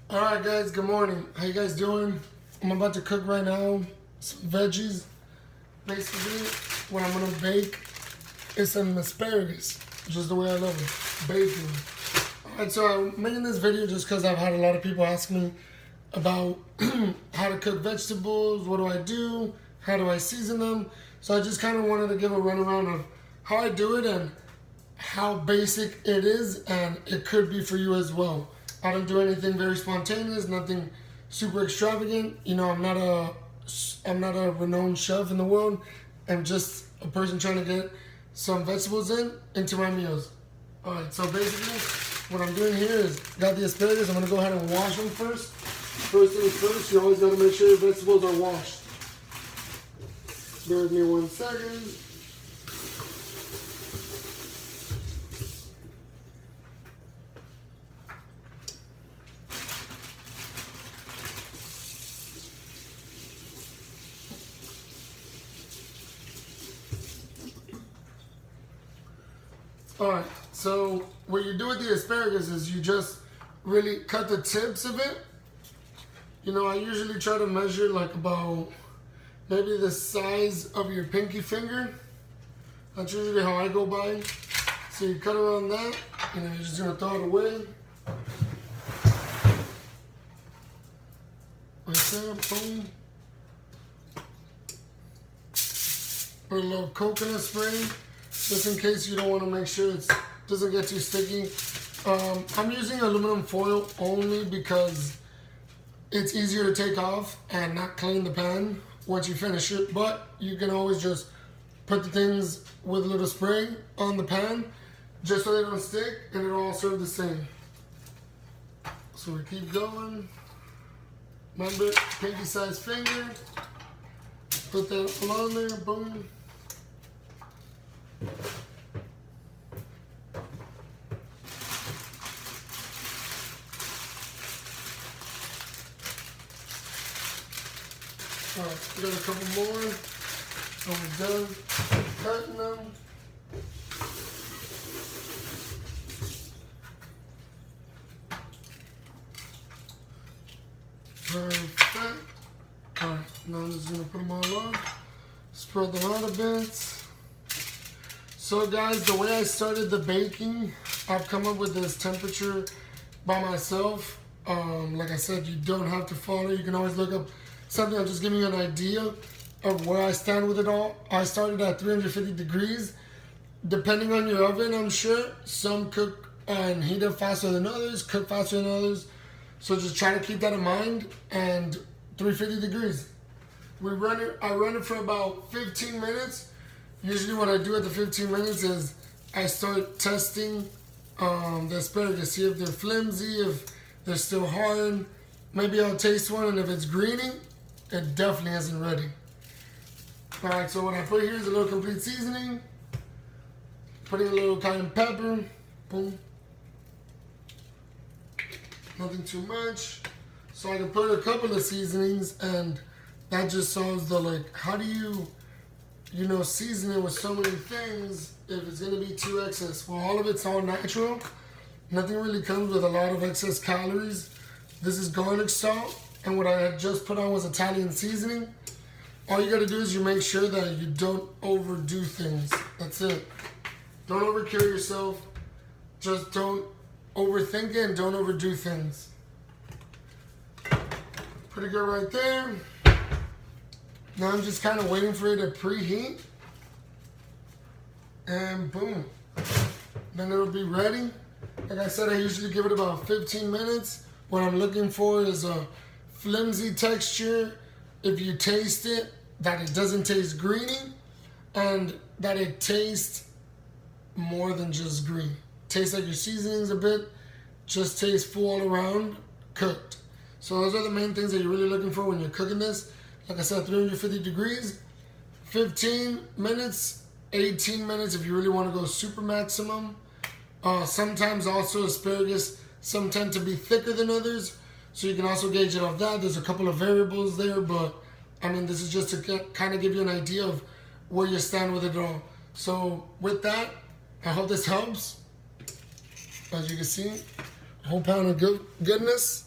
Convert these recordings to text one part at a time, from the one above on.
Alright guys, good morning. How you guys doing? I'm about to cook right now some veggies. Basically, what I'm gonna bake is some asparagus, just the way I love it, baking. Alright, so I'm making this video just because I've had a lot of people ask me about how to cook vegetables, what do, how do I season them. So I just kind of wanted to give a runaround of how I do it and how basic it is, and it could be for you as well. I don't do anything very spontaneous, nothing super extravagant. You know, I'm not a renowned chef in the world. I'm just a person trying to get some vegetables into my meals. All right, so basically what I'm doing here is got the asparagus. I'm gonna go ahead and wash them first. First things first, you always gotta make sure your vegetables are washed. Bear with me 1 second. Alright, so what you do with the asparagus is you just really cut the tips of it. You know, I usually try to measure like about maybe the size of your pinky finger. That's usually how I go by. So you cut around that, and then you're just gonna throw it away. Like that, boom. Put a little coconut spray, just in case you don't want to make sure it doesn't get too sticky. I'm using aluminum foil only because it's easier to take off and not clean the pan once you finish it, but you can always just put the things with a little spray on the pan just so they don't stick, and it'll all serve the same. So we keep going. Remember, pinky size finger, put that all on there, boom. Alright, we got a couple more, and we're done cutting them. Perfect. Alright, now I'm just gonna put them all on, spread them out a bit. So guys, the way I started the baking, I've come up with this temperature by myself. Like I said, you don't have to follow. You can always look up something. I'm just giving you an idea of where I stand with it all. I started at 350 degrees. Depending on your oven, I'm sure. Some cook and heat up faster than others, cook faster than others. So just try to keep that in mind. And 350 degrees. I run it for about 15 minutes. Usually what I do at the 15 minutes is I start testing the asparagus, see if they're flimsy, if they're still hard. Maybe I'll taste one, and if it's greening, it definitely isn't ready. Alright, so what I put here is a little complete seasoning. Putting a little cayenne pepper, boom. Nothing too much. So I can put a couple of seasonings, and that just solves the, like, how do you season it with so many things if it's gonna be too excess? Well, all of it's all natural. Nothing really comes with a lot of excess calories. This is garlic salt, and what I had just put on was Italian seasoning. All you gotta do is you make sure that you don't overdo things. That's it. Don't overkill yourself. Just don't overthink it and don't overdo things. Pretty good right there. Now I'm just kind of waiting for it to preheat. And boom. Then it'll be ready. Like I said, I usually give it about 15 minutes. What I'm looking for is a flimsy texture. If you taste it, that it doesn't taste greeny, and that it tastes more than just green. Tastes like your seasonings a bit, just tastes full all around cooked. So those are the main things that you're really looking for when you're cooking this. Like I said, 350 degrees, 15 minutes, 18 minutes if you really want to go super maximum. Sometimes also asparagus, some tend to be thicker than others, so you can also gauge it off that. There's a couple of variables there, but I mean, this is just to kind of give you an idea of where you stand with it all. So with that, I hope this helps. As you can see, a whole pound of goodness.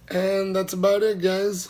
And that's about it, guys.